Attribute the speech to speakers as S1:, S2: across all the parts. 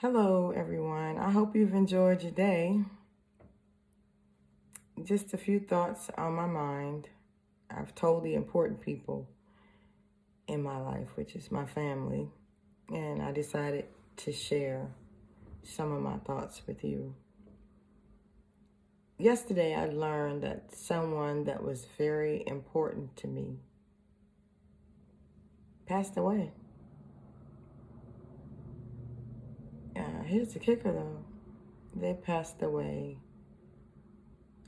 S1: Hello, everyone. I hope you've enjoyed your day. Just a few thoughts on my mind. I've told the important people in my life, which is my family, and I decided to share some of my thoughts with you. Yesterday, I learned that someone that was very important to me passed away. Here's the kicker, though. They passed away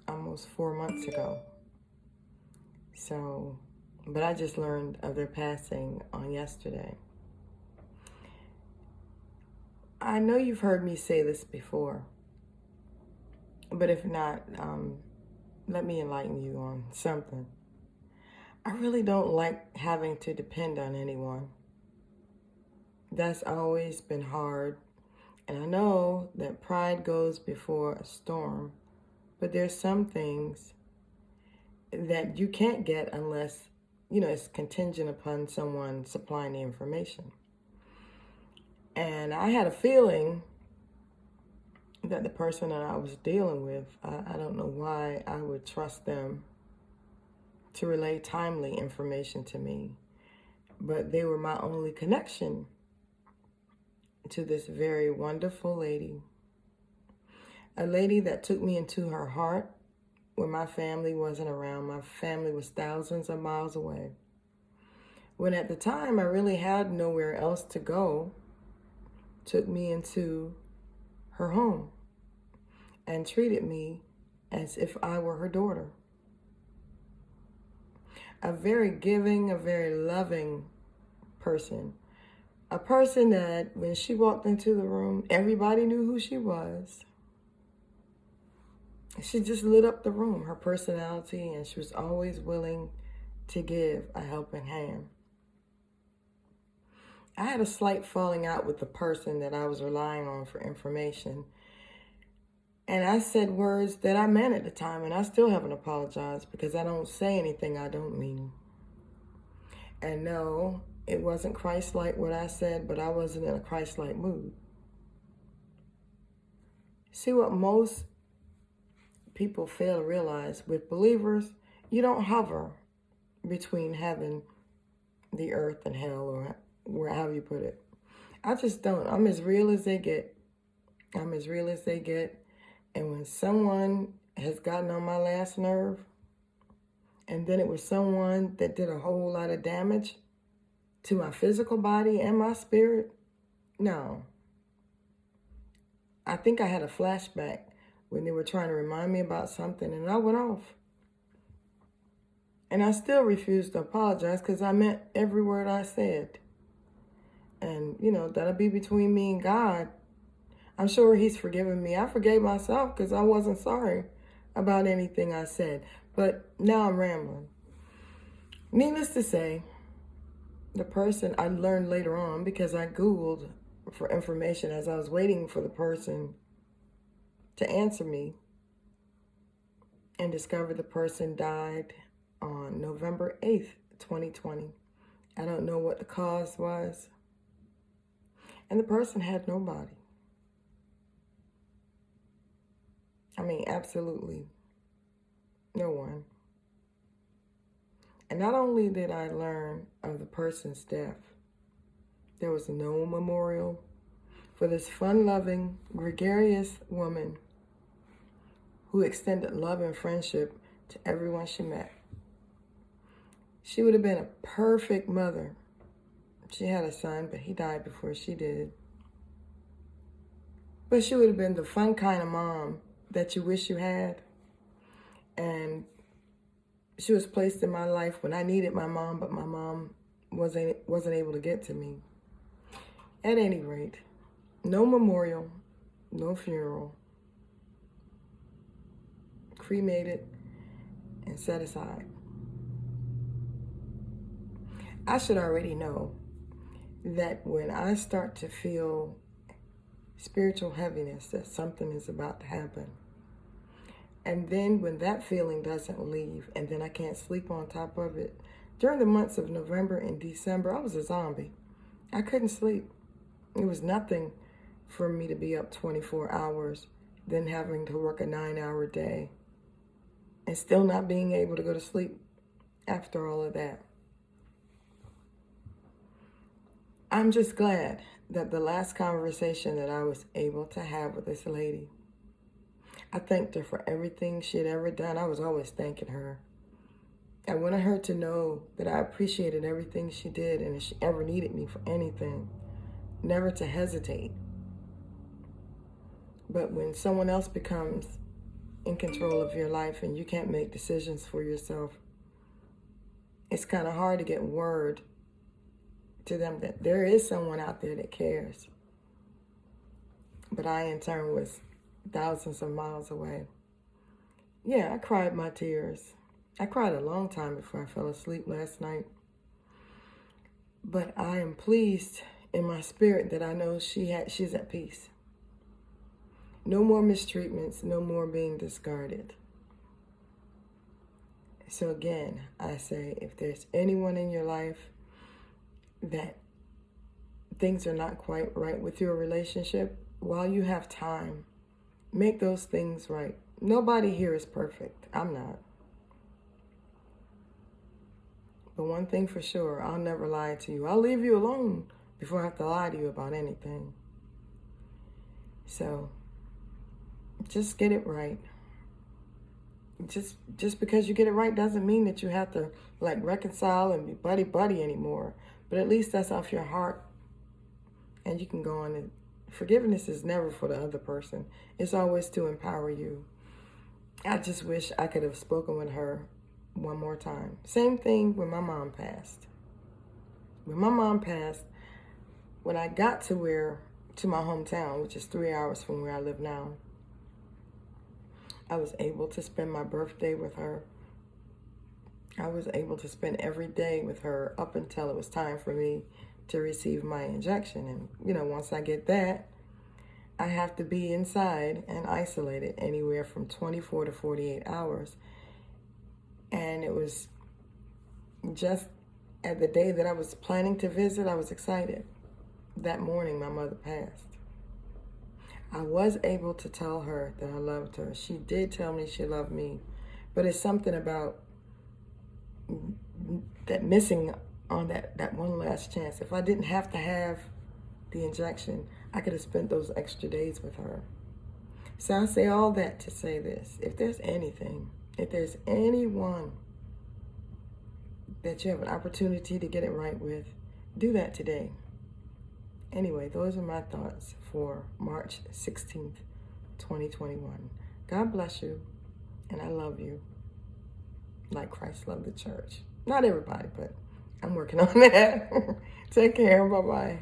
S1: almost 4 months ago. But I just learned of their passing on yesterday. I know you've heard me say this before, but if not, let me enlighten you on something. I really don't like having to depend on anyone. That's always been hard, and I know that pride goes before a storm, but there's some things that you can't get unless, it's contingent upon someone supplying the information. And I had a feeling that the person that I was dealing with, I don't know why I would trust them to relay timely information to me, but they were my only connection to this very wonderful lady. A lady that took me into her heart when my family wasn't around. My family was thousands of miles away. When at the time I really had nowhere else to go, took me into her home and treated me as if I were her daughter. A very giving, a very loving person. A person that when she walked into the room, everybody knew who she was. She just lit up the room, her personality, and she was always willing to give a helping hand. I had a slight falling out with the person that I was relying on for information. And I said words that I meant at the time, and I still haven't apologized because I don't say anything I don't mean. And no, it wasn't Christ-like what I said, but I wasn't in a Christ-like mood. See, what most people fail to realize with believers, you don't hover between heaven, the earth, and hell, or however you put it. I just don't. I'm as real as they get. I'm as real as they get. And when someone has gotten on my last nerve, and then it was someone that did a whole lot of damage to my physical body and my spirit, no. I think I had a flashback when they were trying to remind me about something, and I went off. And I still refused to apologize because I meant every word I said. And, that'll be between me and God. I'm sure he's forgiven me. I forgave myself because I wasn't sorry about anything I said. But now I'm rambling. Needless to say, the person I learned later on, because I Googled for information as I was waiting for the person to answer me, and discovered the person died on November 8th, 2020. I don't know what the cause was. And the person had nobody. I mean, absolutely no one. And not only did I learn of the person's death, there was no memorial for this fun-loving, gregarious woman who extended love and friendship to everyone she met. She would have been a perfect mother. She had a son, but he died before she did. But she would have been the fun kind of mom that you wish you had. And she was placed in my life when I needed my mom, but my mom wasn't able to get to me. At any rate, no memorial, no funeral, cremated and set aside. I should already know that when I start to feel spiritual heaviness, that something is about to happen. And then when that feeling doesn't leave, and then I can't sleep on top of it, during the months of November and December, I was a zombie. I couldn't sleep. It was nothing for me to be up 24 hours than having to work a 9-hour day and still not being able to go to sleep after all of that. I'm just glad that the last conversation that I was able to have with this lady, I thanked her for everything she had ever done. I was always thanking her. I wanted her to know that I appreciated everything she did, and if she ever needed me for anything, never to hesitate. But when someone else becomes in control of your life and you can't make decisions for yourself, it's kind of hard to get word to them that there is someone out there that cares. But I, in turn, was thousands of miles away. Yeah, I cried my tears. I cried a long time before I fell asleep last night. But I am pleased in my spirit that I know she's at peace. No more mistreatments, no more being discarded. So again, I say, if there's anyone in your life that things are not quite right with your relationship, while you have time, make those things right. Nobody here is perfect. I'm not. But one thing for sure, I'll never lie to you. I'll leave you alone before I have to lie to you about anything. So just get it right. Just because you get it right doesn't mean that you have to like reconcile and be buddy anymore. But at least that's off your heart. And you can go on. And forgiveness is never for the other person. It's always to empower you. I just wish I could have spoken with her one more time. Same thing when my mom passed. When my mom passed, when I got to my hometown, which is 3 hours from where I live now, I was able to spend my birthday with her. I was able to spend every day with her up until it was time for me to receive my injection. And, once I get that, I have to be inside and isolated anywhere from 24 to 48 hours. And it was just at the day that I was planning to visit, I was excited. That morning, my mother passed. I was able to tell her that I loved her. She did tell me she loved me. But it's something about that missing on that one last chance. If I didn't have to have the injection, I could have spent those extra days with her. So I say all that to say this. If there's anyone that you have an opportunity to get it right with, do that today. Anyway, those are my thoughts for March 16th, 2021. God bless you, and I love you like Christ loved the church. Not everybody, but I'm working on that. Take care. Bye-bye.